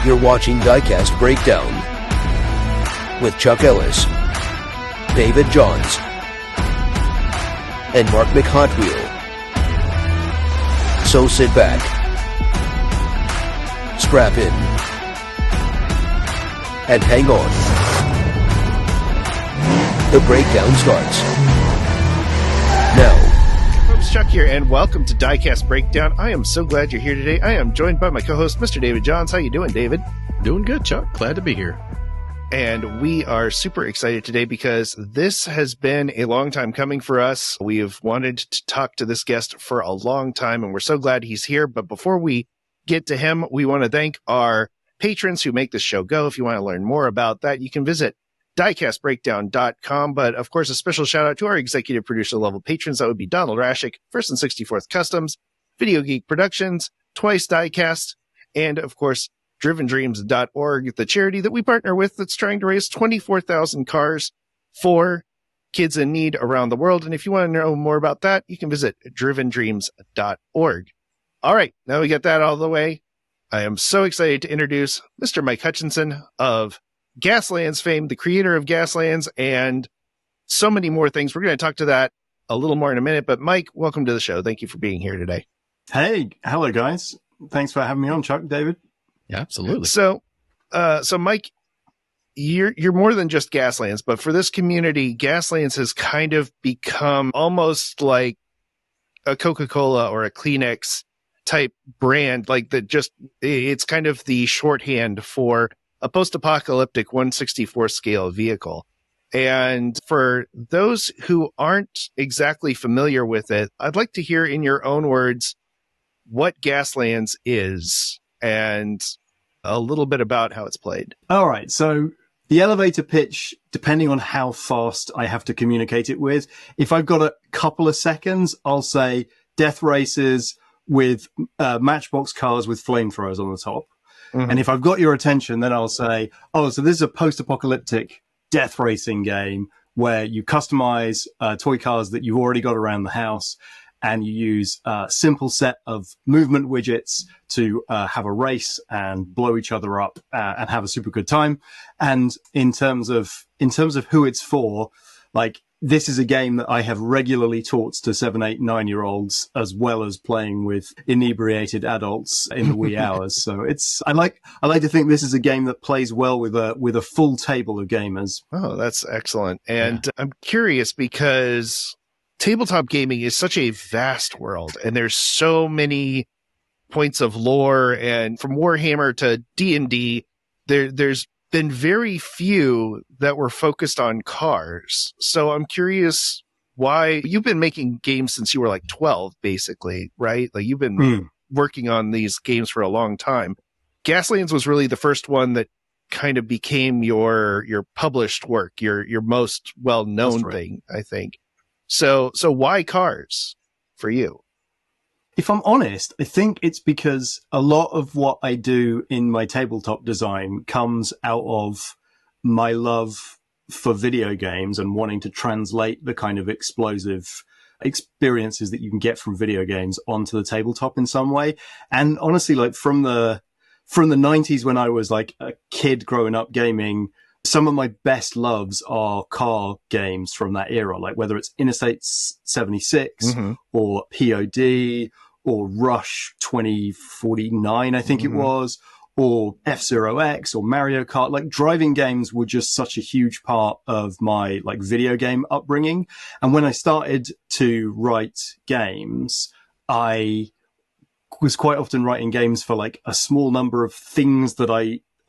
You're watching Diecast Breakdown with Chuck Ellis, David Johns, and Mark McHotwheel. So sit back, strap in, and hang on. The breakdown starts now. Folks, Chuck here, and welcome to Diecast Breakdown. I am so glad you're here today. I am joined by my co-host, Mr. David Johns. How you doing, David? Doing good, Chuck. Glad to be here. And we are super excited today because this has been a long time coming for us. We have wanted to talk to this guest for a long time, and we're so glad he's here. But before we get to him, we want to thank our patrons who make this show go. If you want to learn more about that, you can visit diecastbreakdown.com. But of course, a special shout out to our executive producer level patrons. That would be Donald Rashik, First and 64th Customs, Video Geek Productions, TWYCE Diecast, and of course, drivendreams.org, the charity that we partner with that's trying to raise 24,000 cars for kids in need around the world. And if you want to know more about that, you can visit drivendreams.org. All right, now we got that all the way. I am so excited to introduce Mr. Mike Hutchinson of Gaslands fame, the creator of Gaslands, and so many more things. We're going to talk to that a little more in a minute. But Mike, welcome to the show. Thank you for being here today. Hey, hello guys. Thanks for having me on, Chuck, David. Yeah, absolutely. So Mike, you're more than just Gaslands, but for this community, Gaslands has kind of become almost like a Coca-Cola or a Kleenex type brand, like that. Just it's kind of the shorthand for a post-apocalyptic 1/64 scale vehicle. And for those who aren't exactly familiar with it, I'd like to hear in your own words what Gaslands is and a little bit about how it's played. All right. So the elevator pitch, depending on how fast I have to communicate it with, if I've got a couple of seconds, I'll say death races with matchbox cars with flamethrowers on the top. Mm-hmm. And if I've got your attention, then I'll say, oh, so this is a post-apocalyptic death racing game where you customize toy cars that you've already got around the house, and you use a simple set of movement widgets to have a race and blow each other up and have a super good time. And in terms of who it's for, like, this is a game that I have regularly taught to 7, 8, 9-year-olds, as well as playing with inebriated adults in the wee hours. So I like to think this is a game that plays well with a full table of gamers. Oh, that's excellent. And yeah. I'm curious because tabletop gaming is such a vast world, and there's so many points of lore, and from Warhammer to D&D, there's been very few that were focused on cars. So I'm curious why you've been making games since you were like 12, basically, right? Like you've been working on these games for a long time. Gaslands was really the first one that kind of became your published work, your most well-known thing, I think. So why cars for you? If I'm honest, I think it's because a lot of what I do in my tabletop design comes out of my love for video games and wanting to translate the kind of explosive experiences that you can get from video games onto the tabletop in some way. And honestly, like from the 90s, when I was like a kid growing up gaming, some of my best loves are car games from that era, like whether it's Interstate 76 or POD or Rush 2049, I think it was, or F-Zero X or Mario Kart. Like driving games were just such a huge part of my like video game upbringing. And when I started to write games, I was quite often writing games for like a small number of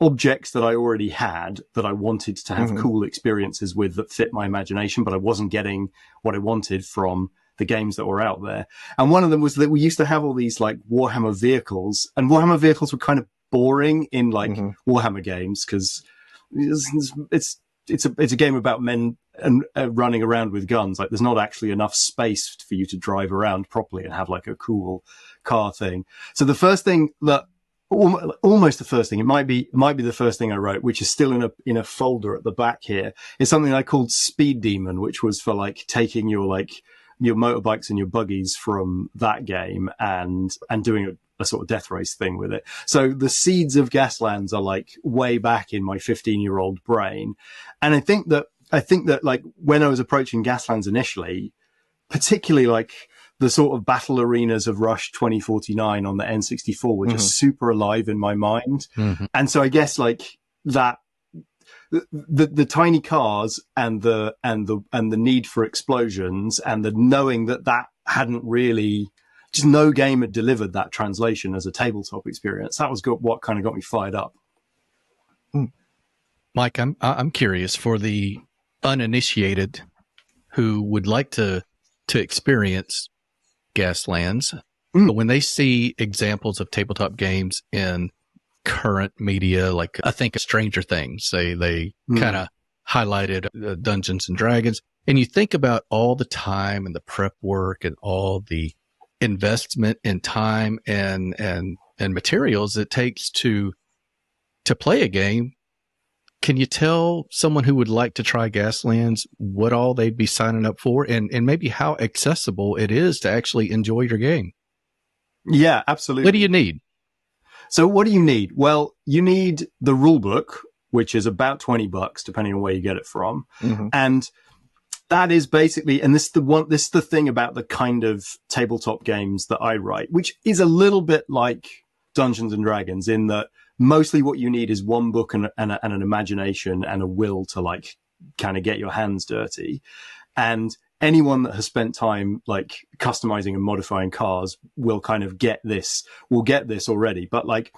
objects that I already had that I wanted to have cool experiences with that fit my imagination, but I wasn't getting what I wanted from the games that were out there. And one of them was that we used to have all these like Warhammer vehicles, and Warhammer vehicles were kind of boring in like Warhammer games because it's a game about men and running around with guns. Like there's not actually enough space for you to drive around properly and have like a cool car thing. So the first thing that almost the first thing, it might be the first thing I wrote, which is still in a folder at the back here, is something I called Speed Demon, which was for like taking your like your motorbikes and your buggies from that game and doing a sort of death race thing with it. So the seeds of Gaslands are like way back in my 15-year-old brain. And I think that like when I was approaching Gaslands initially, particularly like the sort of battle arenas of Rush 2049 on the N64 were just super alive in my mind. And so I guess like that, the tiny cars and the need for explosions and the knowing that hadn't really, just no game had delivered that translation as a tabletop experience. That was what kind of got me fired up. Mike, I'm curious for the uninitiated who would like to experience Gaslands, but when they see examples of tabletop games in current media, like I think of Stranger Things, they kind of highlighted Dungeons and Dragons, and you think about all the time and the prep work and all the investment in time and materials it takes to play a game. Can you tell someone who would like to try Gaslands what all they'd be signing up for and maybe how accessible it is to actually enjoy your game? Yeah, absolutely. What do you need? So what do you need? Well, you need the rulebook, which is about $20, depending on where you get it from. And that is basically, and this is the thing about the kind of tabletop games that I write, which is a little bit like Dungeons and Dragons in that mostly what you need is one book and an imagination and a will to like kind of get your hands dirty. And anyone that has spent time like customizing and modifying cars will kind of get this already. But like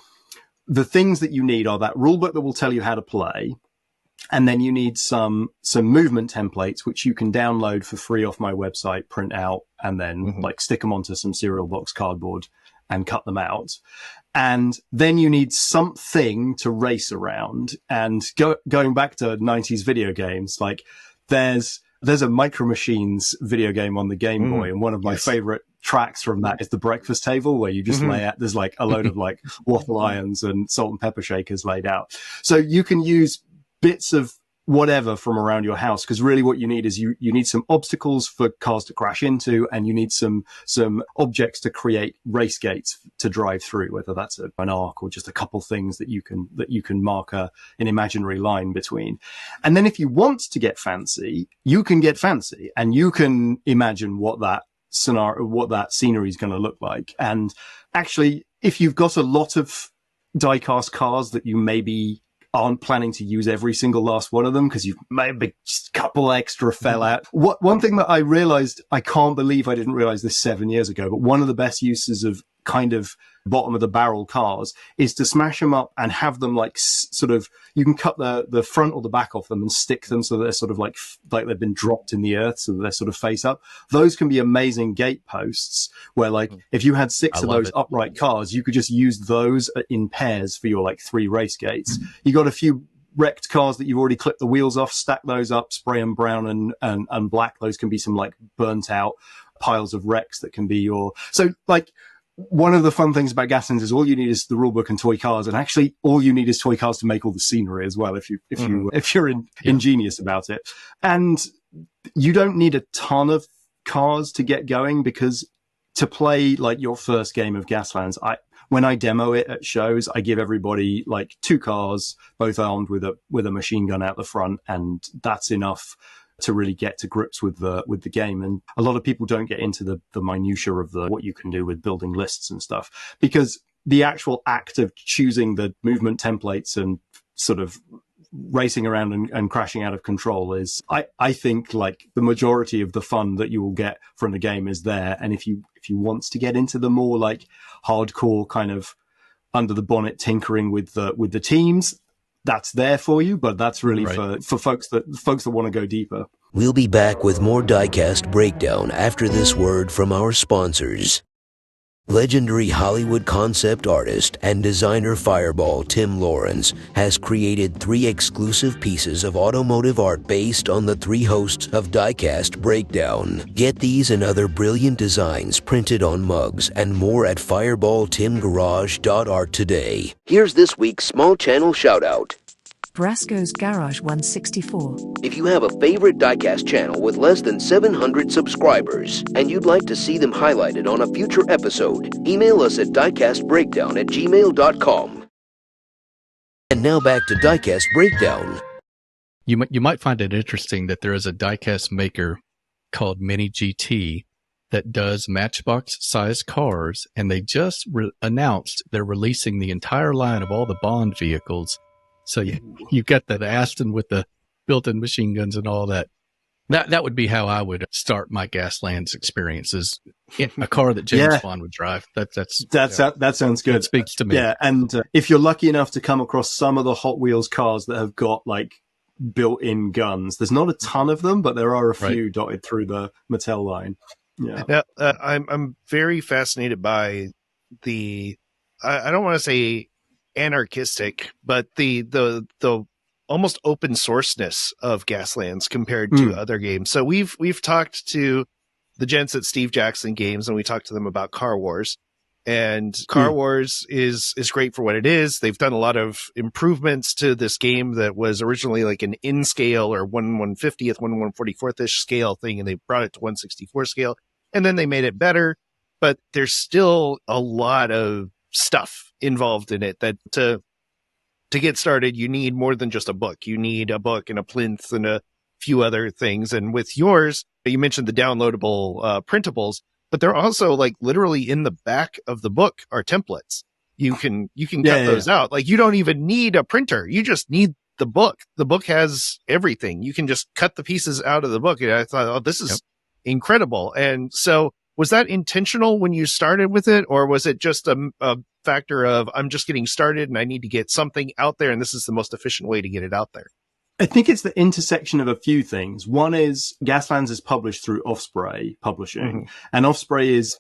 the things that you need are that rulebook that will tell you how to play. And then you need some movement templates, which you can download for free off my website, print out, and then like stick them onto some cereal box cardboard and cut them out. And then you need something to race around. And going back to 90s video games, like there's a Micro Machines video game on the Game Boy. And one of my favorite tracks from that is the breakfast table where you just lay out, there's like a load of like waffle irons and salt and pepper shakers laid out. So you can use bits of whatever from around your house, because really what you need is you need some obstacles for cars to crash into, and you need some objects to create race gates to drive through, whether that's an arc or just a couple things that you can mark an imaginary line between. And then if you want to get fancy, you can get fancy and you can imagine what that scenery is going to look like. And actually, if you've got a lot of diecast cars that you maybe aren't planning to use every single last one of them because you've maybe just a couple extra fell out. One thing that I realized, I can't believe I didn't realize this 7 years ago, but one of the best uses of kind of bottom of the barrel cars is to smash them up and have them like sort of, you can cut the front or the back off them and stick them so they're sort of like they've been dropped in the earth so that they're sort of face up. Those can be amazing gate posts where like if you had six of those upright cars, you could just use those in pairs for your like 3 race gates. You got a few wrecked cars that you've already clipped the wheels off, stack those up, spray them brown and black. Those can be some like burnt out piles of wrecks that can be so like, one of the fun things about Gaslands is all you need is the rulebook and toy cars, and actually all you need is toy cars to make all the scenery as well. If you're ingenious about it, and you don't need a ton of cars to get going, because to play like your first game of Gaslands, when I demo it at shows, I give everybody like 2 cars, both armed with a machine gun out the front, and that's enough to really get to grips with the game. And a lot of people don't get into the minutiae of what you can do with building lists and stuff, because the actual act of choosing the movement templates and sort of racing around and crashing out of control is, I think, like the majority of the fun that you will get from the game is there. And if you want to get into the more like hardcore kind of under the bonnet tinkering with the teams, that's there for you, but that's really for folks that want to go deeper. We'll be back with more Diecast Breakdown after this word from our sponsors. Legendary Hollywood concept artist and designer Fireball Tim Lawrence has created 3 exclusive pieces of automotive art based on the 3 hosts of Diecast Breakdown. Get these and other brilliant designs printed on mugs and more at fireballtimgarage.art today. Here's this week's small channel shout-out. Brasco's Garage 164. If you have a favorite Diecast channel with less than 700 subscribers and you'd like to see them highlighted on a future episode, email us at diecastbreakdown@gmail.com. And now back to Diecast Breakdown. You might find it interesting that there is a diecast maker called Mini GT that does matchbox-sized cars, and they just announced they're releasing the entire line of all the Bond vehicles. So you've got that Aston with the built-in machine guns and all that. That would be how I would start my Gaslands experiences. A car that James Bond would drive. That sounds good. It speaks to me. Yeah, and if you're lucky enough to come across some of the Hot Wheels cars that have got like built-in guns, there's not a ton of them, but there are a few dotted through the Mattel line. Yeah. Now, I'm very fascinated by the I don't want to say anarchistic, but the almost open sourceness of Gaslands compared to other games. So we've talked to the gents at Steve Jackson Games, and we talked to them about Car Wars. And Car Wars is great for what it is. They've done a lot of improvements to this game that was originally like an in scale or 1/150th, 1/144th-ish scale thing, and they brought it to 1/64 scale. And then they made it better, but there's still a lot of stuff involved in it that to get started, you need more than just a book. You need a book and a plinth and a few other things. And with yours, you mentioned the downloadable printables, but they're also like literally in the back of the book are templates. You can cut those out. Like you don't even need a printer. You just need the book. The book has everything. You can just cut the pieces out of the book. And I thought, oh, this is incredible. And so was that intentional when you started with it, or was it just a factor of I'm just getting started and I need to get something out there and this is the most efficient way to get it out there? I think it's the intersection of a few things. One is Gaslands is published through Offspray Publishing, and Offspray is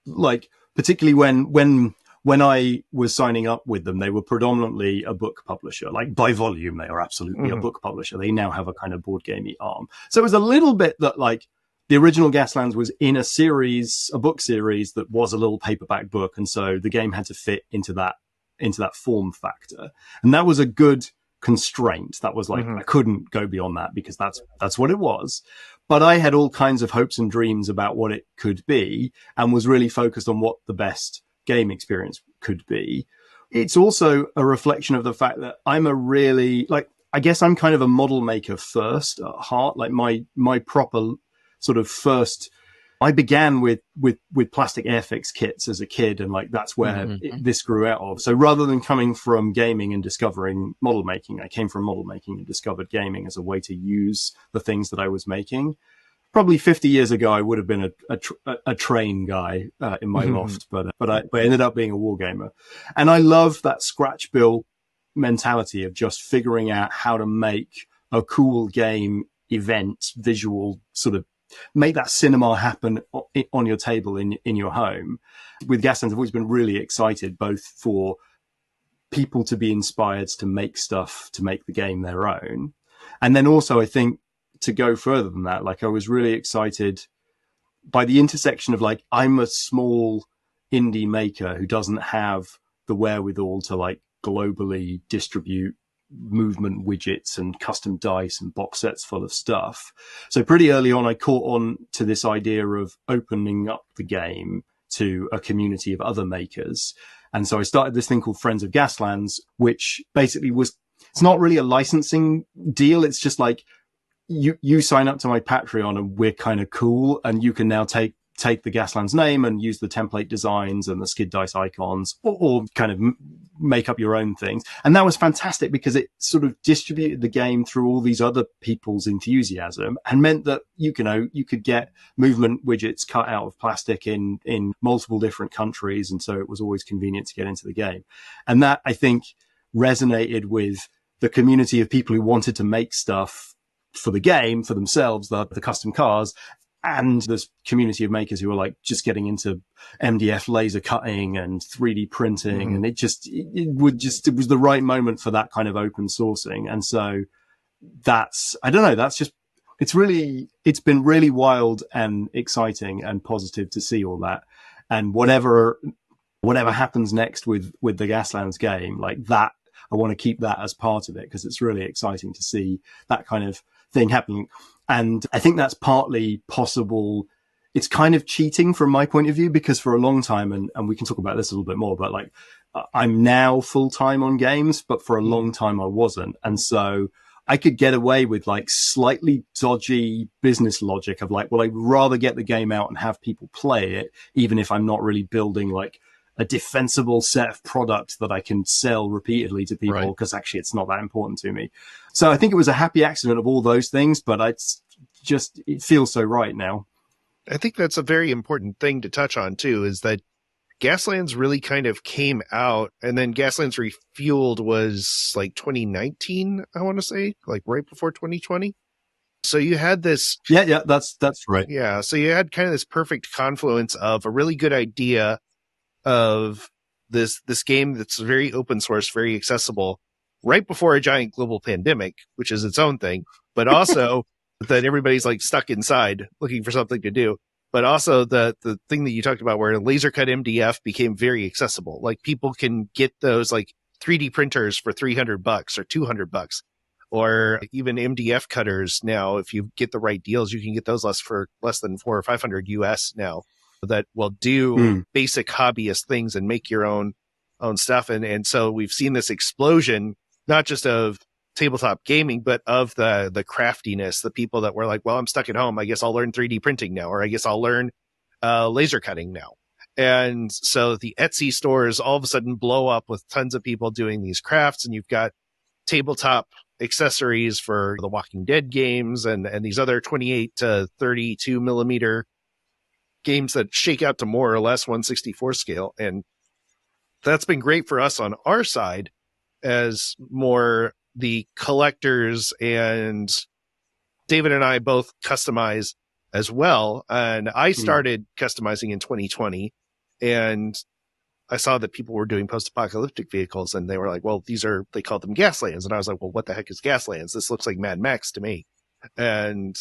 like, particularly when I was signing up with them, they were predominantly a book publisher. Like by volume, they are absolutely a book publisher. They now have a kind of board gamey arm. So it was a little bit that like the original Gaslands was in a book series that was a little paperback book. And so the game had to fit into that form factor. And that was a good constraint. That was like, I couldn't go beyond that because that's what it was. But I had all kinds of hopes and dreams about what it could be and was really focused on what the best game experience could be. It's also a reflection of the fact that I'm I guess I'm kind of a model maker first at heart. Like my proper sort of first, I began with plastic Airfix kits as a kid, and like that's where this grew out of. So rather than coming from gaming and discovering model making, I came from model making and discovered gaming as a way to use the things that I was making. Probably 50 years ago, I would have been a train guy in my loft, but I ended up being a war gamer, and I love that scratch build mentality of just figuring out how to make a cool game event visual sort of. Make that cinema happen on your table in your home. With Gaslands, I've always been really excited, both for people to be inspired to make stuff, to make the game their own. And then also, I think, to go further than that, like I was really excited by the intersection of like, I'm a small indie maker who doesn't have the wherewithal to like globally distribute movement widgets and custom dice and box sets full of stuff. So pretty early on, I caught on to this idea of opening up the game to a community of other makers. And so I started this thing called Friends of Gaslands, which basically it's not really a licensing deal. It's just like you sign up to my Patreon and we're kind of cool. And you can now take the Gaslands name and use the template designs and the skid dice icons or kind of make up your own things. And that was fantastic because it sort of distributed the game through all these other people's enthusiasm and meant that, you could get movement widgets cut out of plastic in multiple different countries. And so it was always convenient to get into the game. And that, I think, resonated with the community of people who wanted to make stuff for the game, for themselves, the custom cars, and this community of makers who were like just getting into MDF laser cutting and 3D printing. And it was the right moment for that kind of open sourcing. And so it's been really wild and exciting and positive to see all that. And whatever happens next with the Gaslands game, like that, I want to keep that as part of it because it's really exciting to see that kind of thing happening. And I think that's partly possible. It's kind of cheating from my point of view, because for a long time, and we can talk about this a little bit more, but like I'm now full time on games, but for a long time I wasn't. And so I could get away with like slightly dodgy business logic of like, well, I'd rather get the game out and have people play it, even if I'm not really building like a defensible set of product that I can sell repeatedly to people, because actually it's not that important to me. So I think it was a happy accident of all those things, but it feels so right now. I think that's a very important thing to touch on too, is that Gaslands really kind of came out, and then Gaslands Refueled was like 2019, I want to say, like right before 2020. So you had this. Yeah, that's right. Yeah. So you had kind of this perfect confluence of a really good idea of this game that's very open source, very accessible, right before a giant global pandemic, which is its own thing, but also that everybody's like stuck inside looking for something to do. But also the thing that you talked about where laser cut MDF became very accessible. Like people can get those like 3D printers for $300 or $200, or even MDF cutters now. If you get the right deals, you can get those for less than $400 or $500 US now, that will do basic hobbyist things and make your own stuff. And so we've seen this explosion, not just of tabletop gaming, but of the craftiness, the people that were like, well, I'm stuck at home, I guess I'll learn 3D printing now, or I guess I'll learn laser cutting now. And so the Etsy stores all of a sudden blow up with tons of people doing these crafts, and you've got tabletop accessories for the Walking Dead games and these other 28 to 32 millimeter games that shake out to more or less 1/64 scale. And that's been great for us on our side as more the collectors, and David and I both customize as well. And I started customizing in 2020, and I saw that people were doing post-apocalyptic vehicles, and they were like, well, they called them Gaslands. And I was like, well, what the heck is Gaslands? This looks like Mad Max to me. And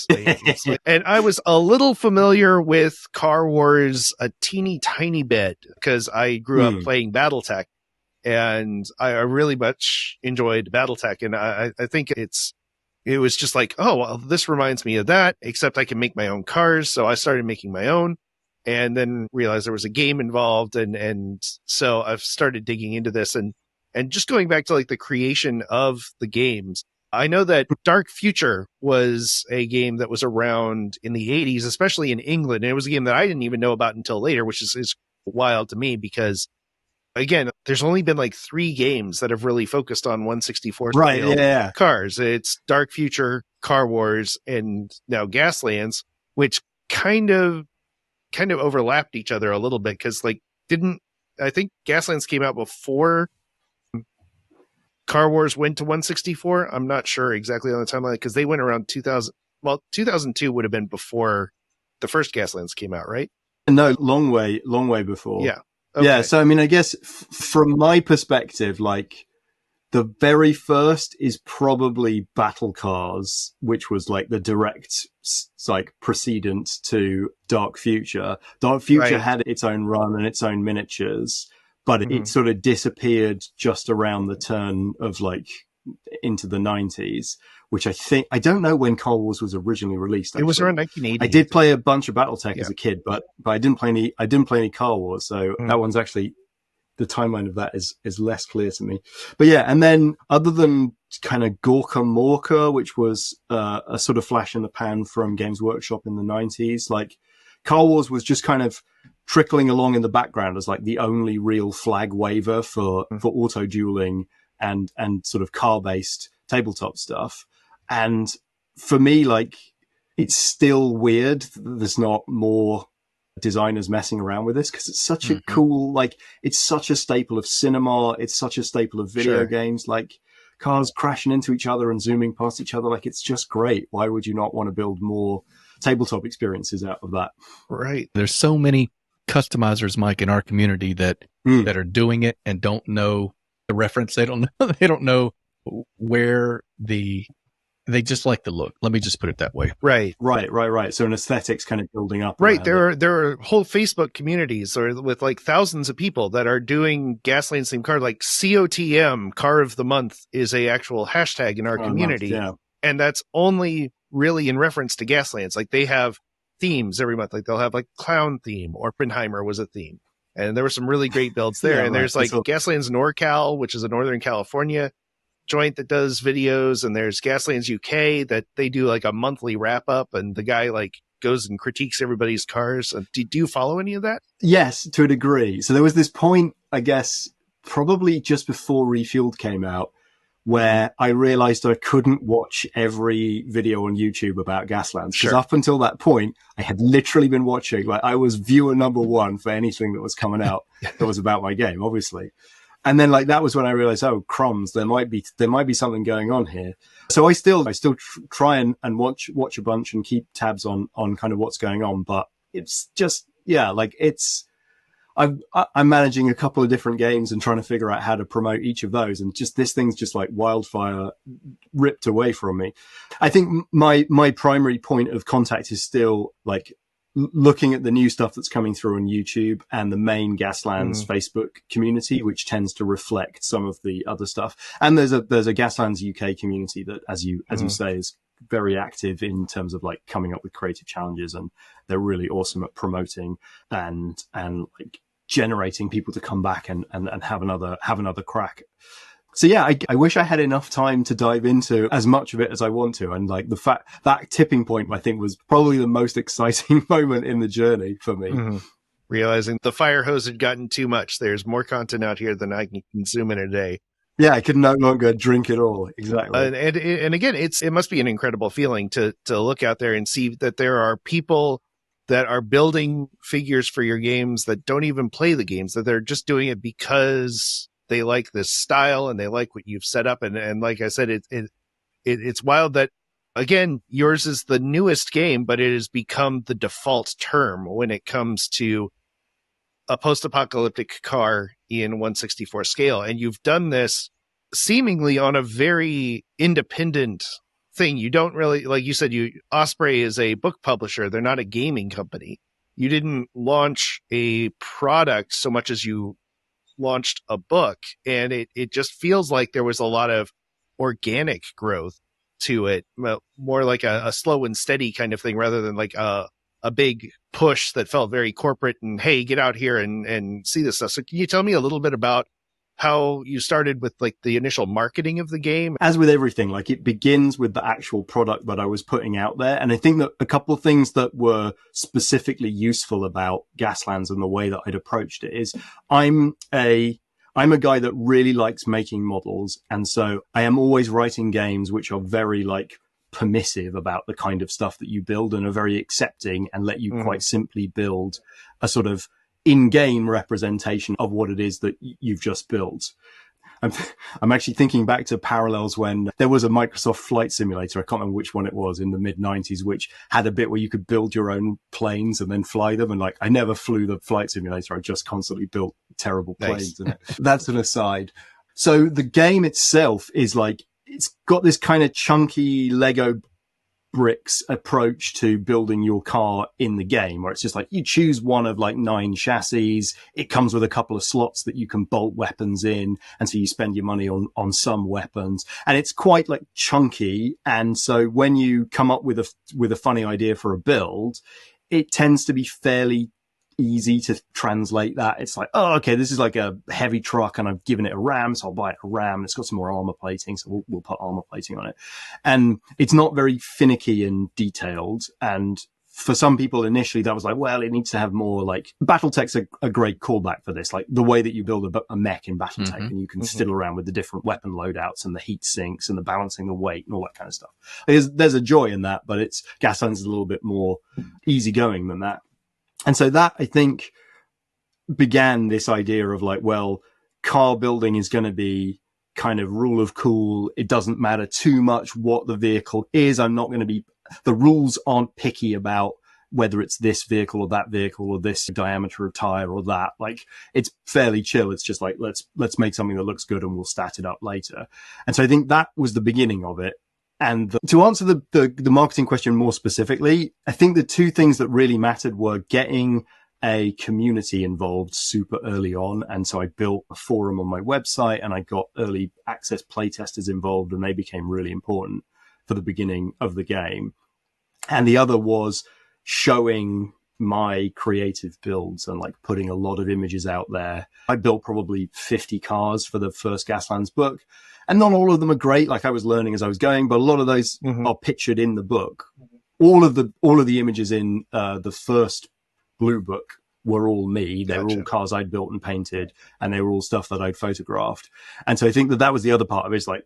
and I was a little familiar with Car Wars a teeny tiny bit because I grew up playing BattleTech. And I really much enjoyed BattleTech. And I think it was just like, oh, well, this reminds me of that, except I can make my own cars. So I started making my own, and then realized there was a game involved. And so I've started digging into this and just going back to like the creation of the games. I know that Dark Future was a game that was around in the 80s, especially in England. And it was a game that I didn't even know about until later, which is wild to me because, again, there's only been like 3 games that have really focused on 1/64 scale cars. It's Dark Future, Car Wars, and now Gaslands, which kind of overlapped each other a little bit because I think Gaslands came out before Car Wars went to 1/64. I'm not sure exactly on the timeline because they went around 2000. Well, 2002 would have been before the first Gaslands came out, right? No, long way before. Yeah. Okay. Yeah, so I mean, I guess from my perspective, like the very first is probably Battle Cars, which was like the direct like precedent to Dark Future. Dark Future had its own run and its own miniatures, but it sort of disappeared just around the turn of like into the 90s, which I don't know when Car Wars was originally released. Actually. It was around 1980. I did play a bunch of BattleTech as a kid, but I didn't play any Car Wars. So that one's actually, the timeline of that is less clear to me. But yeah, and then other than kind of Gorka Morka, which was a sort of flash in the pan from Games Workshop in the 90s, like Car Wars was just kind of trickling along in the background as like the only real flag waver for auto dueling and sort of car-based tabletop stuff. And for me, like, it's still weird that there's not more designers messing around with this because it's such a cool, like, it's such a staple of cinema. It's such a staple of video games, like cars crashing into each other and zooming past each other. Like, it's just great. Why would you not want to build more tabletop experiences out of that? Right. There's so many customizers, Mike, in our community that are doing it and don't know the reference. They don't know. They don't know where the They just like the look. Let me just put it that way. Right. So an aesthetics kind of building up. Right. There are whole Facebook communities with like thousands of people that are doing Gaslands themed cars. Like COTM Car of the Month is a actual hashtag in our community. Yeah. And that's only really in reference to Gaslands. Like they have themes every month. Like they'll have like clown theme. Oppenheimer was a theme. And there were some really great builds there. Yeah, and there's like Gaslands NorCal, which is a Northern California joint that does videos, and there's Gaslands UK that they do like a monthly wrap up, and the guy like goes and critiques everybody's cars. Do you follow any of that? Yes, to a degree. So there was this point, I guess, probably just before Refueled came out, where I realized I couldn't watch every video on YouTube about Gaslands. Because up until that point, I had literally been watching, like I was viewer number one for anything that was coming out that was about my game, obviously. And then like that was when I realized, oh crumbs, there might be something going on here. So I still try and watch a bunch and keep tabs on kind of what's going on. But it's just, I'm managing a couple of different games and trying to figure out how to promote each of those. And just this thing's just like wildfire ripped away from me. I think my primary point of contact is still like looking at the new stuff that's coming through on YouTube and the main Gaslands Facebook community, which tends to reflect some of the other stuff. And there's a Gaslands UK community that, as you say, is very active in terms of like coming up with creative challenges, and they're really awesome at promoting and like generating people to come back and have another crack. So yeah, I wish I had enough time to dive into as much of it as I want to. And like the fact that tipping point, I think, was probably the most exciting moment in the journey for me. Mm-hmm. Realizing the fire hose had gotten too much. There's more content out here than I can consume in a day. Yeah, I could no longer drink it all. Exactly. And again, it must be an incredible feeling to look out there and see that there are people that are building figures for your games that don't even play the games, that they're just doing it because they like this style and they like what you've set up. And like I said, it's wild that, again, yours is the newest game, but it has become the default term when it comes to a post-apocalyptic car in 1/64 scale. And you've done this seemingly on a very independent thing. You don't really, like you said, Osprey is a book publisher. They're not a gaming company. You didn't launch a product so much as you launched a book, and it just feels like there was a lot of organic growth to it, more like a slow and steady kind of thing rather than like a big push that felt very corporate and, hey, get out here and see this stuff. So can you tell me a little bit about how you started with like the initial marketing of the game? As with everything, like it begins with the actual product that I was putting out there. And I think that a couple of things that were specifically useful about Gaslands and the way that I'd approached it is I'm a guy that really likes making models. And so I am always writing games which are very like permissive about the kind of stuff that you build and are very accepting and let you quite simply build a sort of in-game representation of what it is that you've just built. I'm actually thinking back to parallels when there was a Microsoft flight simulator. I can't remember which one it was in the mid-90s, which had a bit where you could build your own planes and then fly them. And like, I never flew the flight simulator. I just constantly built terrible planes. Nice. That's an aside. So the game itself is like, it's got this kind of chunky Lego bricks approach to building your car in the game, where it's just like you choose one of like 9 chassis. It comes with a couple of slots that you can bolt weapons in, and so you spend your money on some weapons, and it's quite like chunky. And so when you come up with a funny idea for a build, it tends to be fairly easy to translate that. It's like, oh, okay, this is like a heavy truck and I've given it a ram, so I'll buy it a ram. It's got some more armor plating, so we'll put armor plating on it. And it's not very finicky and detailed. And for some people initially that was like, well, it needs to have more like Battletech's a great callback for this, like the way that you build a mech in Battletech, and you can fiddle around with the different weapon loadouts and the heat sinks and the balancing the weight and all that kind of stuff. There's a joy in that, but Gaslands is a little bit more easygoing than that. And so that, I think, began this idea of like, well, car building is going to be kind of rule of cool. It doesn't matter too much what the vehicle is. The rules aren't picky about whether it's this vehicle or that vehicle or this diameter of tire or that. Like, it's fairly chill. It's just like, let's make something that looks good and we'll stat it up later. And so I think that was the beginning of it. And to answer the marketing question more specifically, I think the two things that really mattered were getting a community involved super early on. And so I built a forum on my website and I got early access playtesters involved, and they became really important for the beginning of the game. And the other was showing my creative builds and like putting a lot of images out there. I built probably 50 cars for the first Gaslands book, and not all of them are great. Like, I was learning as I was going, but a lot of those are pictured in the book. All of the images in the first blue book were all me. They were all cars I'd built and painted, and they were all stuff that I'd photographed. And so I think that was the other part of it, is like,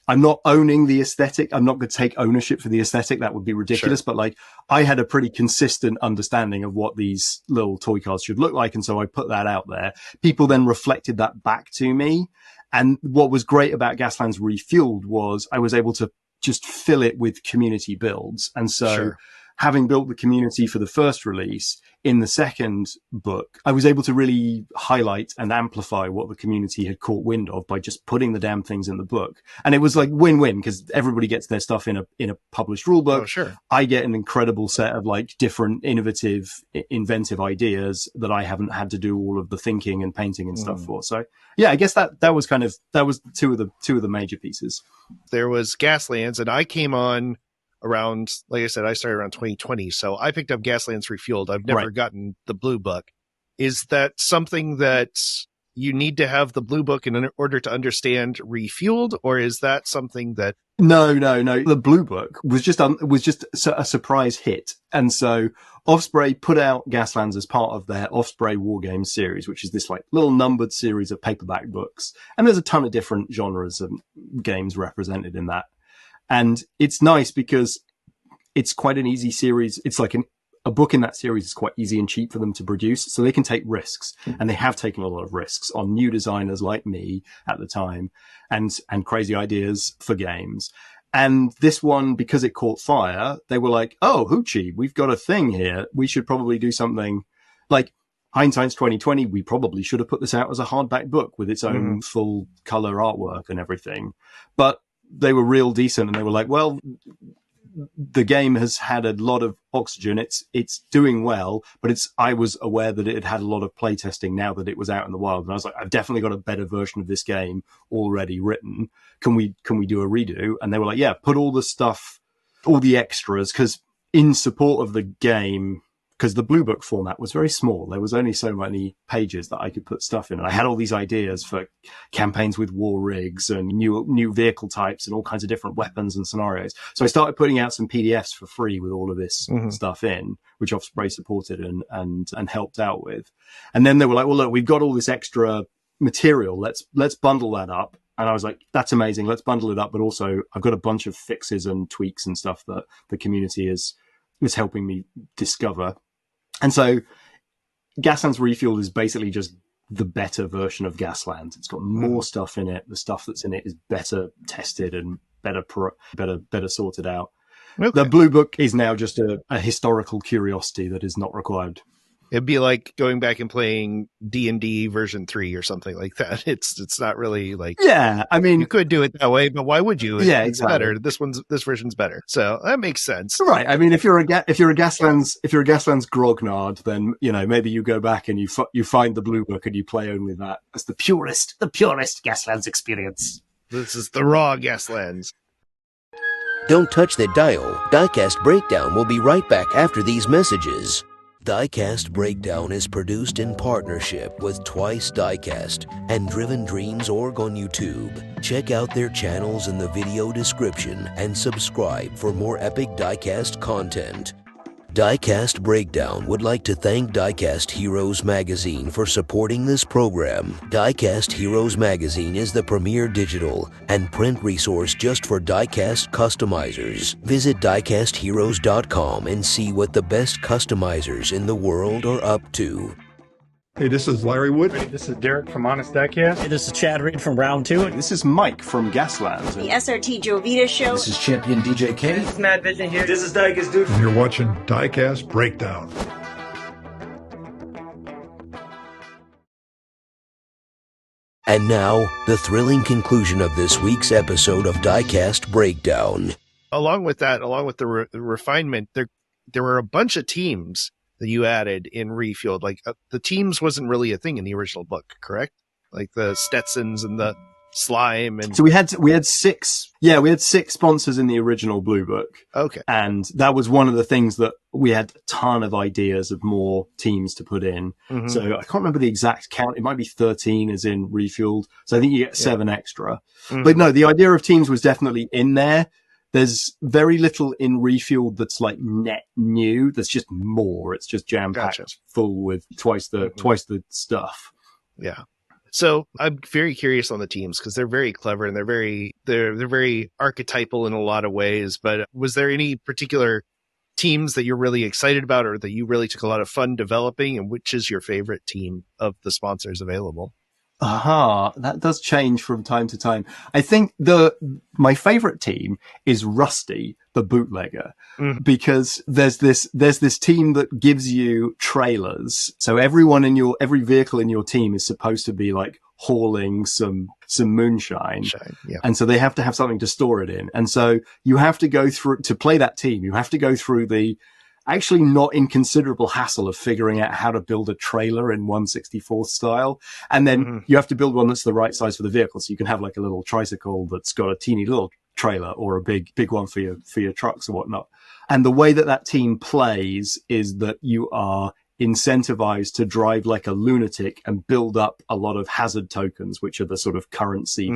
I'm not owning the aesthetic. I'm not going to take ownership for the aesthetic. That would be ridiculous. Sure. But like, I had a pretty consistent understanding of what these little toy cars should look like. And so I put that out there. People then reflected that back to me. And what was great about Gaslands Refueled was I was able to just fill it with community builds. And so having built the community for the first release, in the second book, I was able to really highlight and amplify what the community had caught wind of by just putting the damn things in the book. And it was like win-win, because everybody gets their stuff in a published rulebook. Oh, sure. I get an incredible set of like different innovative, inventive ideas that I haven't had to do all of the thinking and painting and stuff for. So yeah, I guess that was two of the major pieces. There was Gaslands, and I came on around, like I said, I started around 2020. So I picked up Gaslands Refueled. I've never gotten the blue book. Is that something that you need to have the blue book in order to understand Refueled, or is that something that... No. The blue book was just a surprise hit. And so Osprey put out Gaslands as part of their Osprey War Games series, which is this like little numbered series of paperback books. And there's a ton of different genres of games represented in that. And it's nice because it's quite an easy series. It's like a book in that series is quite easy and cheap for them to produce. So they can take risks, and they have taken a lot of risks on new designers like me at the time, and crazy ideas for games. And this one, because it caught fire, they were like, oh, Hoochie, we've got a thing here. We should probably do something like hindsight's 2020. We probably should have put this out as a hardback book with its own full color artwork and everything. But they were real decent, and they were like, well, the game has had a lot of oxygen. It's doing well, but I was aware that it had had a lot of playtesting now that it was out in the wild. And I was like, I've definitely got a better version of this game already written. Can we do a redo? And they were like, yeah, put all the stuff, all the extras, because in support of the game, because the blue book format was very small. There was only so many pages that I could put stuff in. And I had all these ideas for campaigns with war rigs and new vehicle types and all kinds of different weapons and scenarios. So I started putting out some PDFs for free with all of this stuff in, which Osprey supported and helped out with. And then they were like, well, look, we've got all this extra material. Let's bundle that up. And I was like, that's amazing. Let's bundle it up. But also I've got a bunch of fixes and tweaks and stuff that the community is helping me discover. And so Gaslands Refueled is basically just the better version of Gaslands. It's got more stuff in it. The stuff that's in it is better tested and better sorted out. Okay. The blue book is now just a historical curiosity that is not required. It'd be like going back and playing D&D version 3 or something like that. It's not really like... Yeah, I mean... You could do it that way, but why would you? Yeah, it's exactly. Better. This version's better. So that makes sense. Right. I mean, if you're a Gaslands grognard, then, maybe you go back and you find the blue book and you play only that. That's the purest Gaslands experience. This is the raw Gaslands. Don't touch the dial. Diecast Breakdown will be right back after these messages. Diecast Breakdown is produced in partnership with TWYCE Diecast and Driven Dreams Org on YouTube. Check out their channels in the video description and subscribe for more epic Diecast content. Diecast Breakdown would like to thank Diecast Heroes Magazine for supporting this program. Diecast Heroes Magazine is the premier digital and print resource just for diecast customizers. Visit diecastheroes.com and see what the best customizers in the world are up to. Hey, this is Larry Wood. This is Derek from Honest Diecast. Hey, this is Chad Reed from Round 2. This is Mike from Gaslands. The SRT Jovita Show. This is Champion DJ K. This is Mad Vision here. This is Diecast Dude. And you're watching Diecast Breakdown. And now, the thrilling conclusion of this week's episode of Diecast Breakdown. Along with that, along with the refinement, there were a bunch of teams that you added in Refueled. Like the teams wasn't really a thing in the original book, correct? Like the Stetsons and the slime and so we had 6 sponsors in the original Blue Book. Okay. And that was one of the things that we had a ton of ideas of more teams to put in. Mm-hmm. So I can't remember the exact count. It might be 13 as in Refueled. So I think you get 7 extra. Mm-hmm. But no, the idea of teams was definitely in there. There's very little in Refueled that's like net new. There's just more. It's just jam-packed full with twice the stuff. Yeah. So I'm very curious on the teams because they're very clever and they're very archetypal in a lot of ways. But was there any particular teams that you're really excited about or that you really took a lot of fun developing? And which is your favorite team of the sponsors available? That does change from time to time. I think my favorite team is Rusty, the bootlegger, because there's this team that gives you trailers. So every vehicle in your team is supposed to be like hauling some moonshine. And so they have to have something to store it in. And so you have to go through to play that team. You have to go through the actually not inconsiderable hassle of figuring out how to build a trailer in 1/64 style. And then you have to build one that's the right size for the vehicle. So you can have like a little tricycle that's got a teeny little trailer or a big one for your trucks or whatnot. And the way that team plays is that you are incentivized to drive like a lunatic and build up a lot of hazard tokens, which are the sort of currency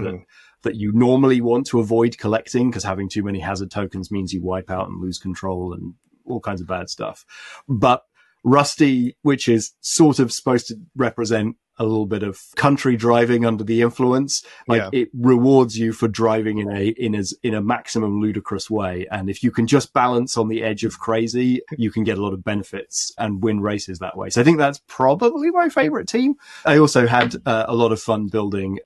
that you normally want to avoid collecting, because having too many hazard tokens means you wipe out and lose control and all kinds of bad stuff. But Rusty, which is sort of supposed to represent a little bit of country driving under the influence, it rewards you for driving in a maximum ludicrous way. And if you can just balance on the edge of crazy, you can get a lot of benefits and win races that way. So I think that's probably my favorite team. I also had a lot of fun building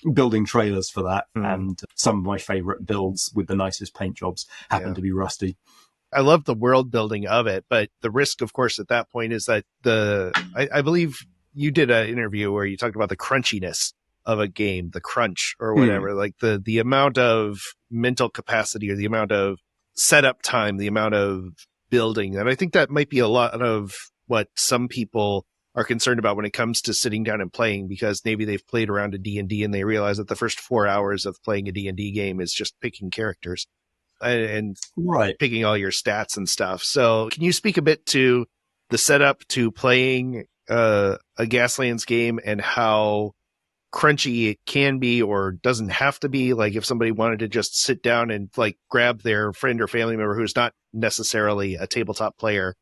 trailers for that. And some of my favorite builds with the nicest paint jobs happen to be Rusty. I love the world building of it, but the risk, of course, at that point is that I believe you did an interview where you talked about the crunchiness of a game, the crunch or whatever, like the amount of mental capacity or the amount of setup time, the amount of building. And I think that might be a lot of what some people are concerned about when it comes to sitting down and playing, because maybe they've played around a D&D and they realize that the first 4 hours of playing a D&D game is just picking characters and picking all your stats and stuff. So can you speak a bit to the setup to playing a Gaslands game and how crunchy it can be or doesn't have to be? Like if somebody wanted to just sit down and like grab their friend or family member who's not necessarily a tabletop player.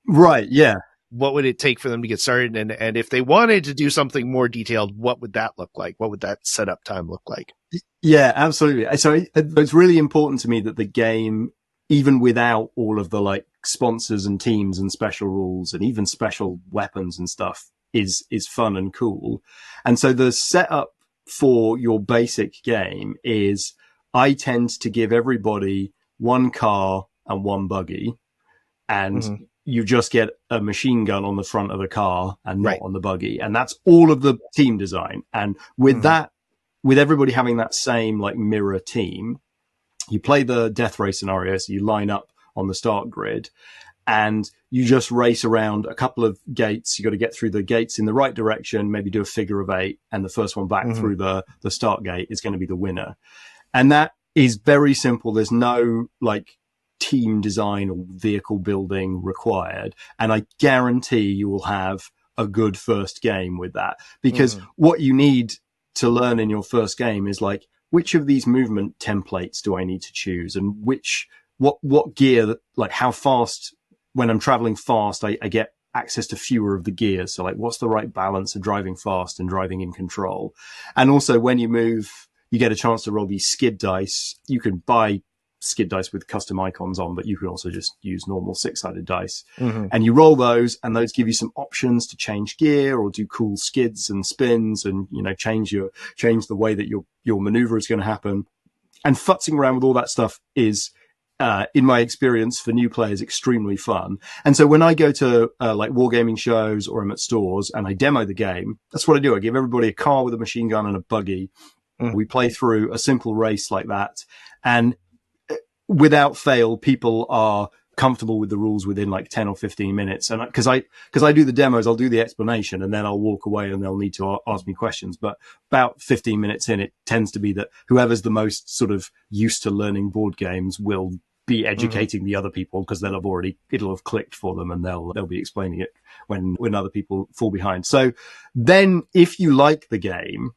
Right. Yeah. What would it take for them to get started? And if they wanted to do something more detailed, what would that look like? What would that setup time look like? Yeah, absolutely. So it's really important to me that the game, even without all of the like sponsors and teams and special rules and even special weapons and stuff, is fun and cool. And so the setup for your basic game is I tend to give everybody one car and one buggy, and you just get a machine gun on the front of the car and not on the buggy. And that's all of the team design. And with that, with everybody having that same like mirror team, you play the death race scenario. So you line up on the start grid and you just race around a couple of gates. You got to get through the gates in the right direction, maybe do a figure of 8, and the first one back through the start gate is going to be the winner. And that is very simple. There's no like team design or vehicle building required. And I guarantee you will have a good first game with that, because what you need to learn in your first game is like, which of these movement templates do I need to choose, and what gear, like how fast, when I'm traveling fast, I get access to fewer of the gears. So like, what's the right balance of driving fast and driving in control? And also when you move, you get a chance to roll these skid dice. You can buy skid dice with custom icons on, but you can also just use normal 6-sided dice. And you roll those, and those give you some options to change gear or do cool skids and spins and, you know, change the way that your maneuver is going to happen. And futzing around with all that stuff is, in my experience for new players, extremely fun. And so when I go to like wargaming shows or I'm at stores and I demo the game, that's what I do. I give everybody a car with a machine gun and a buggy. We play through a simple race like that. And without fail, people are comfortable with the rules within like 10 or 15 minutes. And because I do the demos, I'll do the explanation and then I'll walk away and they'll need to ask me questions. But about 15 minutes in, it tends to be that whoever's the most sort of used to learning board games will be educating the other people, because it'll have clicked for them and they'll be explaining it when other people fall behind. So then if you like the game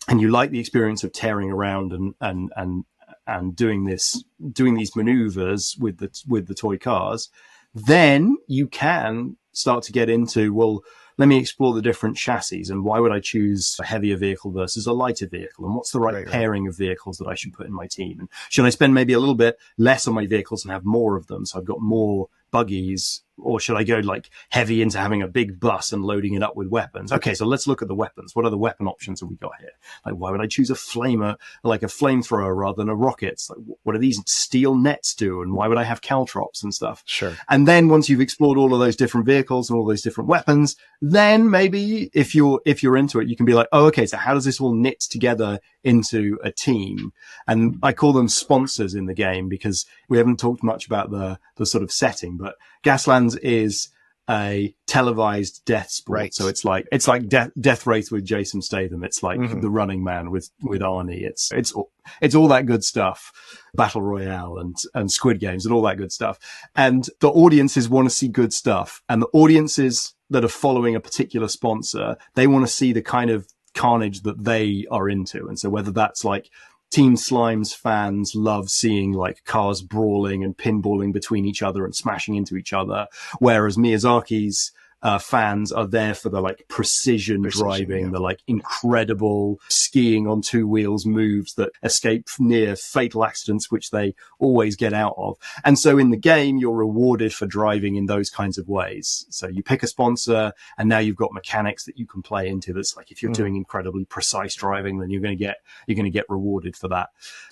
and you like the experience of tearing around and doing these maneuvers with the toy cars, then you can start to get into, well, let me explore the different chassis and why would I choose a heavier vehicle versus a lighter vehicle, and what's the right pairing of vehicles that I should put in my team, and should I spend maybe a little bit less on my vehicles and have more of them so I've got more buggies, or should I go like heavy into having a big bus and loading it up with weapons? Okay, so let's look at the weapons. What are the weapon options have we got here? Like, why would I choose a flamethrower rather than a rocket? Like, what do these steel nets do? And why would I have caltrops and stuff? Sure. And then once you've explored all of those different vehicles and all those different weapons, then maybe if you're into it, you can be like, oh, okay, so how does this all knit together into a team? And I call them sponsors in the game because we haven't talked much about the sort of setting, but Gaslands is a televised death sport. Right. So it's like Death Race with Jason Statham. It's like The Running Man with Arnie. It's all that good stuff. Battle Royale and Squid Games and all that good stuff. And the audiences want to see good stuff. And the audiences that are following a particular sponsor, they want to see the kind of carnage that they are into. And so whether that's like Team Slime's fans love seeing like cars brawling and pinballing between each other and smashing into each other, whereas Miyazaki's fans are there for the like precision driving, the like incredible skiing on two wheels moves that escape near fatal accidents, which they always get out of. And so in the game, you're rewarded for driving in those kinds of ways. So you pick a sponsor and now you've got mechanics that you can play into. That's like, if you're doing incredibly precise driving, then you're going to get rewarded for that.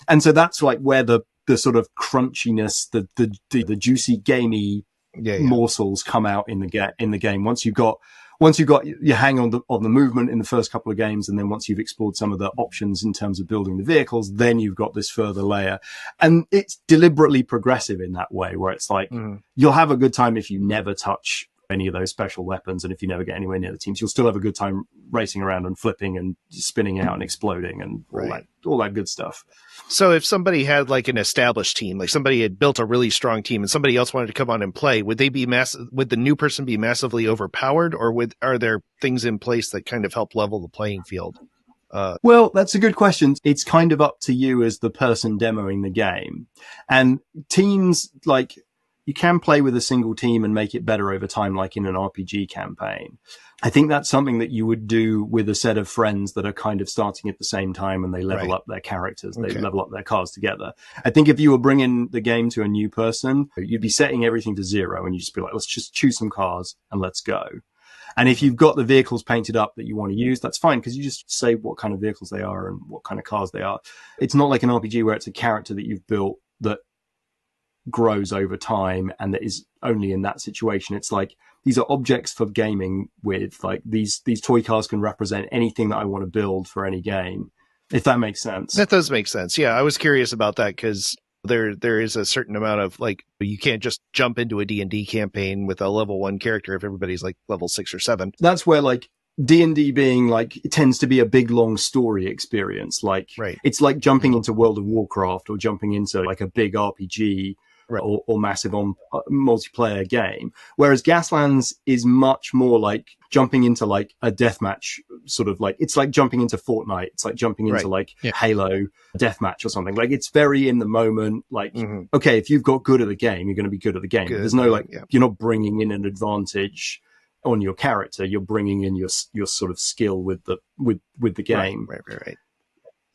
And so that's like where the sort of crunchiness, the juicy gamey morsels come out in the game. Once you've got your hang on the movement in the first couple of games, and then once you've explored some of the options in terms of building the vehicles, then you've got this further layer. And it's deliberately progressive in that way, where it's like you'll have a good time if you never touch any of those special weapons, and if you never get anywhere near the teams, you'll still have a good time racing around and flipping and spinning out and exploding and all that good stuff. So if somebody had like an established team, like somebody had built a really strong team and somebody else wanted to come on and play, would the new person be massively overpowered, or are there things in place that kind of help level the playing field? Well, that's a good question. It's kind of up to you as the person demoing the game. And teams, like, you can play with a single team and make it better over time, like in an RPG campaign. I think that's something that you would do with a set of friends that are kind of starting at the same time, and they level up their characters. They level up their cars together. I think if you were bringing the game to a new person, you'd be setting everything to 0 and you just be like, let's just choose some cars and let's go. And if you've got the vehicles painted up that you want to use, that's fine, because you just say what kind of vehicles they are and what kind of cars they are. It's not like an RPG where it's a character that you've built that grows over time and that is only in that situation. It's like, these are objects for gaming with. Like, these toy cars can represent anything that I want to build for any game, if that makes sense. That does make sense. Yeah, I was curious about that because there is a certain amount of, like, you can't just jump into a D&D campaign with a level 1 character if everybody's like level 6 or 7. That's where, like, D&D being like, it tends to be a big long story experience. Like, it's like jumping into World of Warcraft or jumping into like a big RPG or massive multiplayer game. Whereas Gaslands is much more like jumping into like a deathmatch, sort of like, it's like jumping into Fortnite. It's like jumping into like Halo deathmatch or something. Like, it's very in the moment. Like, okay, if you've got good at the game, you're going to be good at the game. There's no like, you're not bringing in an advantage on your character. You're bringing in your sort of skill with the game. Right.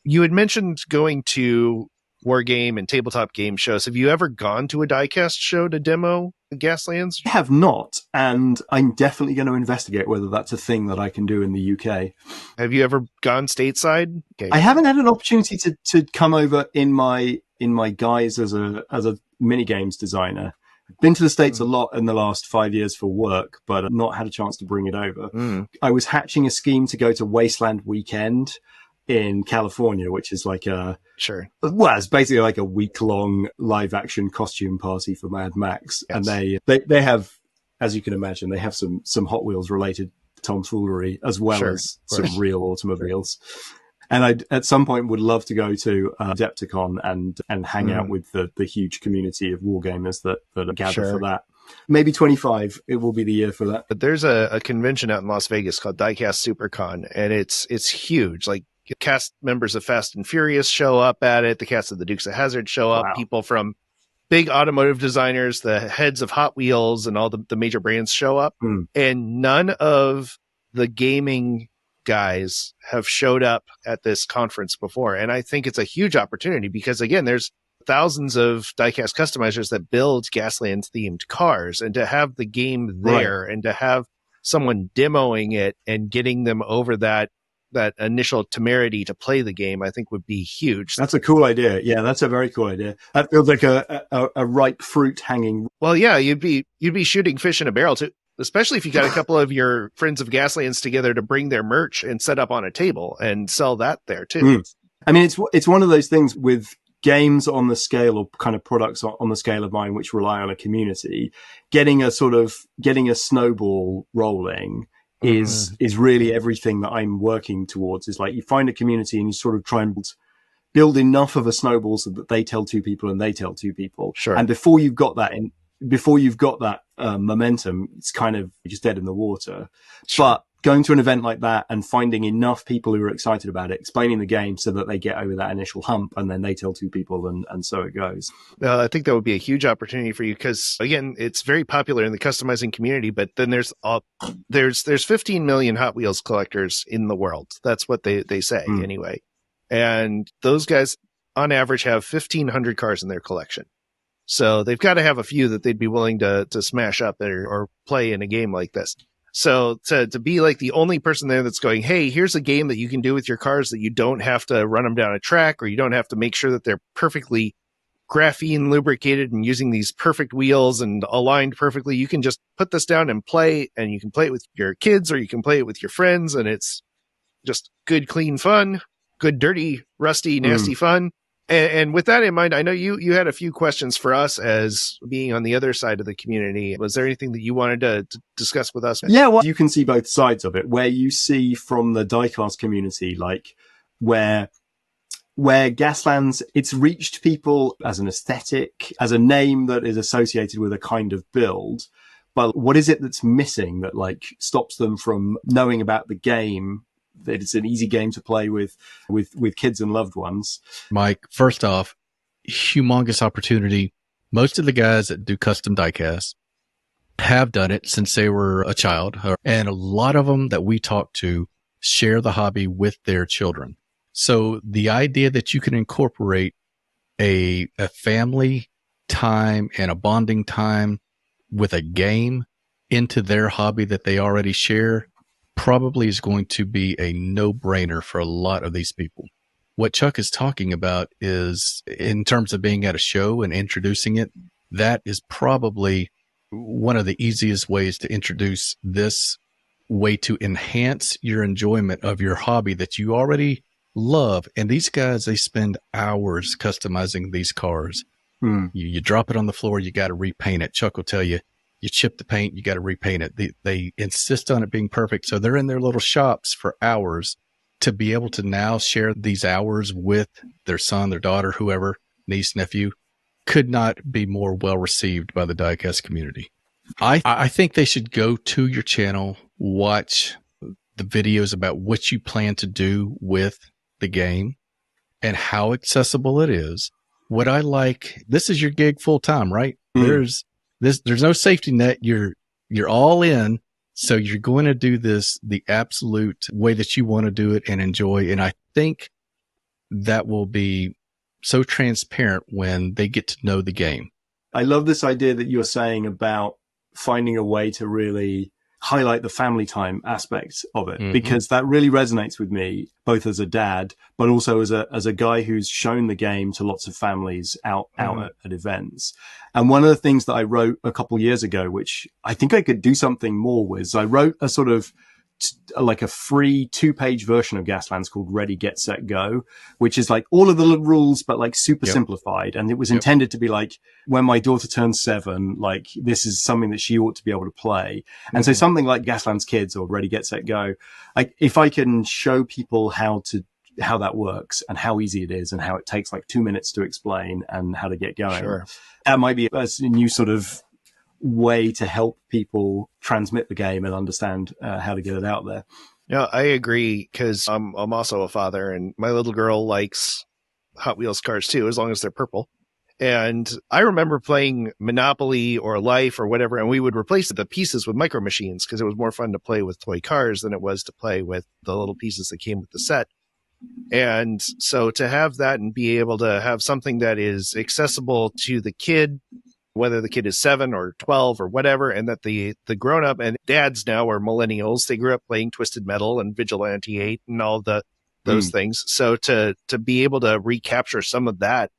You had mentioned going to Wargame and tabletop game shows. Have you ever gone to a Diecast show to demo Gaslands? I have not, and I'm definitely going to investigate whether that's a thing that I can do in the UK. Have you ever gone stateside? Okay. I haven't had an opportunity to come over in my guise as a mini games designer. I've been to the States a lot in the last 5 years for work, but I've not had a chance to bring it over. I was hatching a scheme to go to Wasteland Weekend in California, which is like Sure. Well, it's basically like a week-long live-action costume party for Mad Max. Yes. And they have, as you can imagine, they have some Hot Wheels-related tomfoolery as well as some real automobiles. And I, at some point, would love to go to Adepticon and hang out with the huge community of wargamers that gather for that. Maybe 25, it will be the year for that. But there's a convention out in Las Vegas called Diecast SuperCon, and it's huge. Like, cast members of Fast and Furious show up at it. The cast of the Dukes of Hazzard show up. Wow. People from big automotive designers, the heads of Hot Wheels, and all the major brands show up. And none of the gaming guys have showed up at this conference before. And I think it's a huge opportunity because, again, there's thousands of diecast customizers that build Gaslands themed cars, and to have the game there and to have someone demoing it and getting them over that initial temerity to play the game, I think would be huge. That's a cool idea. Yeah, that's a very cool idea. That feels like a ripe fruit hanging. Well, yeah, you'd be shooting fish in a barrel too, especially if you got a couple of your friends of Gaslands together to bring their merch and set up on a table and sell that there too. I mean, it's one of those things with games on the scale, or kind of products on the scale of mine, which rely on a community, getting a snowball rolling is really everything that I'm working towards. Is like, you find a community and you sort of try and build enough of a snowball so that they tell two people and they tell two people. Sure. And before you've got that momentum, it's kind of just dead in the water. Sure. But going to an event like that and finding enough people who are excited about it, explaining the game so that they get over that initial hump, and then they tell two people, and so it goes. I think that would be a huge opportunity for you because, again, it's very popular in the customizing community, but then there's 15 million Hot Wheels collectors in the world. That's what they say anyway. And those guys, on average, have 1,500 cars in their collection. So they've got to have a few that they'd be willing to smash up or play in a game like this. So to be like the only person there that's going, hey, here's a game that you can do with your cars that you don't have to run them down a track, or you don't have to make sure that they're perfectly graphene lubricated and using these perfect wheels and aligned perfectly. You can just put this down and play, and you can play it with your kids or you can play it with your friends, and it's just good, clean fun, good, dirty, rusty, nasty fun. And with that in mind, I know you had a few questions for us as being on the other side of the community. Was there anything that you wanted to discuss with us? Yeah, well, you can see both sides of it, where you see from the diecast community, like where Gaslands, it's reached people as an aesthetic, as a name that is associated with a kind of build. But what is it that's missing that like stops them from knowing about the game? That it's an easy game to play with kids and loved ones. Mike, first off, humongous opportunity. Most of the guys that do custom diecast have done it since they were a child. And a lot of them that we talk to share the hobby with their children. So the idea that you can incorporate a family time and a bonding time with a game into their hobby that they already share probably is going to be a no-brainer for a lot of these people. What Chuck is talking about is, in terms of being at a show and introducing it, that is probably one of the easiest ways to introduce this way to enhance your enjoyment of your hobby that you already love. And these guys, they spend hours customizing these cars. You drop it on the floor, you got to repaint it. Chuck will tell you, you chip the paint, you got to repaint it. They insist on it being perfect. So they're in their little shops for hours. To be able to now share these hours with their son, their daughter, whoever, niece, nephew, could not be more well received by the diecast community. I think they should go to your channel, watch the videos about what you plan to do with the game and how accessible it is. What I like, this is your gig full time, right? There's no safety net. You're all in. So you're going to do this the absolute way that you want to do it and enjoy. And I think that will be so transparent when they get to know the game. I love this idea that you're saying about finding a way to really highlight the family time aspect of it, because that really resonates with me, both as a dad, but also as a guy who's shown the game to lots of families out at events. And one of the things that I wrote a couple years ago, which I think I could do something more with, I wrote a sort of like a free 2-page version of Gaslands called Ready, Get, Set, Go, which is like all of the rules, but like super simplified. And it was intended to be like, when my daughter turns 7, like this is something that she ought to be able to play. And so something like Gaslands Kids or Ready, Get, Set, Go, like if I can show people how that works and how easy it is and how it takes like 2 minutes to explain and how to get going. That might be a new sort of way to help people transmit the game and understand how to get it out there. No, I agree, because I'm also a father, and my little girl likes Hot Wheels cars too, as long as they're purple. And I remember playing Monopoly or Life or whatever, and we would replace the pieces with micro machines because it was more fun to play with toy cars than it was to play with the little pieces that came with the set. And so to have that and be able to have something that is accessible to the kid, whether the kid is 7 or 12 or whatever, and that the grown up and dads now are millennials, they grew up playing Twisted Metal and Vigilante 8 and all those things. So to be able to recapture some of that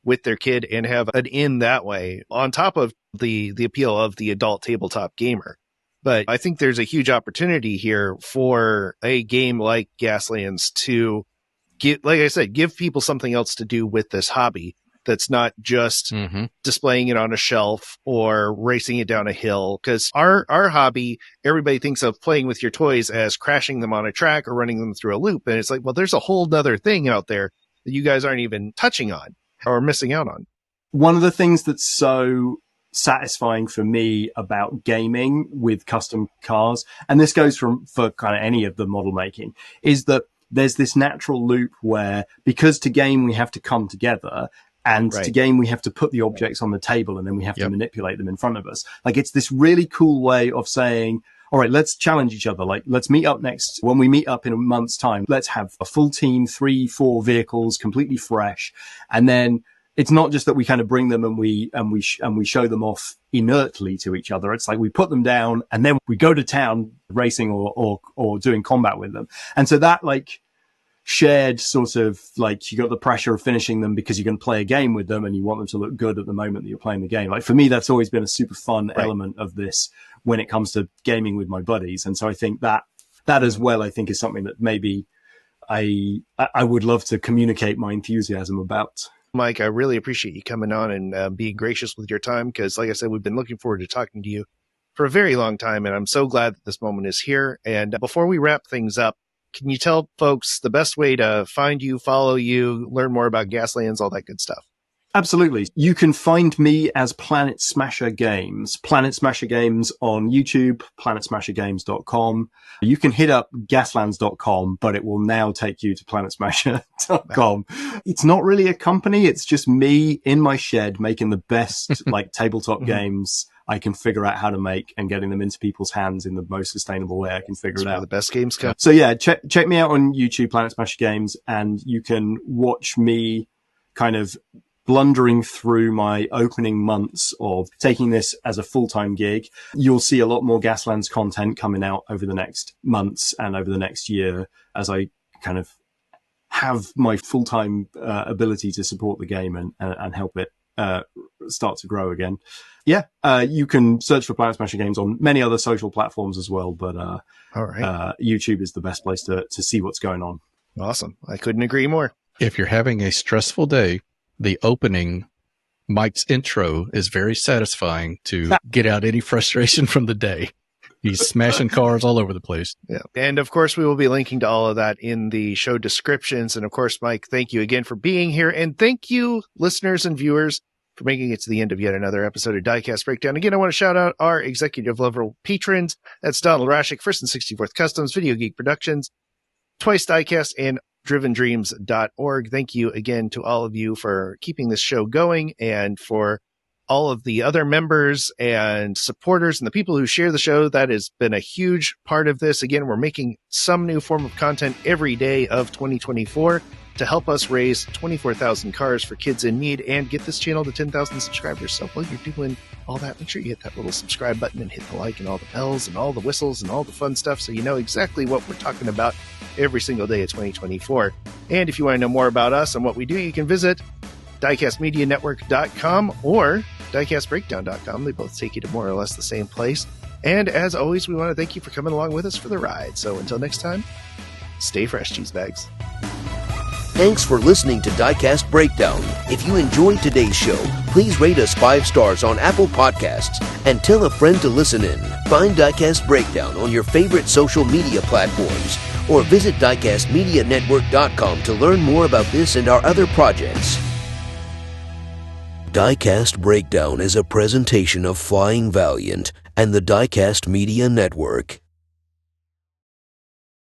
with their kid and have an in that way on top of the appeal of the adult tabletop gamer. But I think there's a huge opportunity here for a game like Gaslands to get, like I said, give people something else to do with this hobby. That's not just displaying it on a shelf or racing it down a hill. Because our hobby, everybody thinks of playing with your toys as crashing them on a track or running them through a loop. And it's like, well, there's a whole other thing out there that you guys aren't even touching on or missing out on. One of the things that's so satisfying for me about gaming with custom cars, and this goes for kind of any of the model making, is that there's this natural loop where, because to game we have to come together, and to game, we have to put the objects on the table and then we have to manipulate them in front of us. Like, it's this really cool way of saying, all right, let's challenge each other. Like, let's meet up when we meet up in a month's time, let's have a full team, 3-4 vehicles, completely fresh. And then it's not just that we kind of bring them and we show them off inertly to each other. It's like we put them down and then we go to town racing or doing combat with them. And so that, like, shared sort of, like, you got the pressure of finishing them because you're going to play a game with them and you want them to look good at the moment that you're playing the game. Like, for me, that's always been a super fun element of this when it comes to gaming with my buddies. And so I think that as well, I think, is something that maybe I would love to communicate my enthusiasm about. Mike, I really appreciate you coming on and being gracious with your time, because, like I said, we've been looking forward to talking to you for a very long time, and I'm so glad that this moment is here. And before we wrap things up, can you tell folks the best way to find you, follow you, learn more about Gaslands, all that good stuff? Absolutely. You can find me as Planet Smasher Games. Planet Smasher Games on YouTube, planetsmashergames.com. You can hit up gaslands.com, but it will now take you to planetsmasher.com. It's not really a company. It's just me in my shed making the best like tabletop games I can figure out how to make and getting them into people's hands in the most sustainable way I can figure it out. The best games come. So yeah, check me out on YouTube, Planet Smasher Games, and you can watch me kind of blundering through my opening months of taking this as a full-time gig. You'll see a lot more Gaslands content coming out over the next months and over the next year as I kind of have my full-time ability to support the game and help it start to grow again. Yeah, you can search for Planet Smasher Games on many other social platforms as well, but YouTube is the best place to see what's going on. Awesome. I couldn't agree more. If you're having a stressful day, the opening, Mike's intro, is very satisfying to get out any frustration from the day. He's smashing cars all over the place. Yeah. And of course, we will be linking to all of that in the show descriptions. And of course, Mike, thank you again for being here. And thank you, listeners and viewers, for making it to the end of yet another episode of Diecast Breakdown. Again, I want to shout out our executive level patrons. That's Donald Rashik, First and 64th Customs, Video Geek Productions, TWYCE Diecast, and drivendreams.org. Thank you again to all of you for keeping this show going, and for all of the other members and supporters and the people who share the show. That has been a huge part of this. Again, we're making some new form of content every day of 2024 to help us raise 24,000 cars for kids in need and get this channel to 10,000 subscribers. So while you're doing all that, make sure you hit that little subscribe button and hit the like and all the bells and all the whistles and all the fun stuff, so you know exactly what we're talking about every single day of 2024. And if you want to know more about us and what we do, you can visit diecastmedianetwork.com or diecastbreakdown.com. They both take you to more or less the same place. And as always, we want to thank you for coming along with us for the ride. So until next time, stay fresh, cheese bags. Thanks for listening to Diecast Breakdown. If you enjoyed today's show, please rate us 5 stars on Apple Podcasts and tell a friend to listen in. Find Diecast Breakdown on your favorite social media platforms or visit diecastmedianetwork.com to learn more about this and our other projects. Diecast Breakdown is a presentation of Flying Valiant and the Diecast Media Network.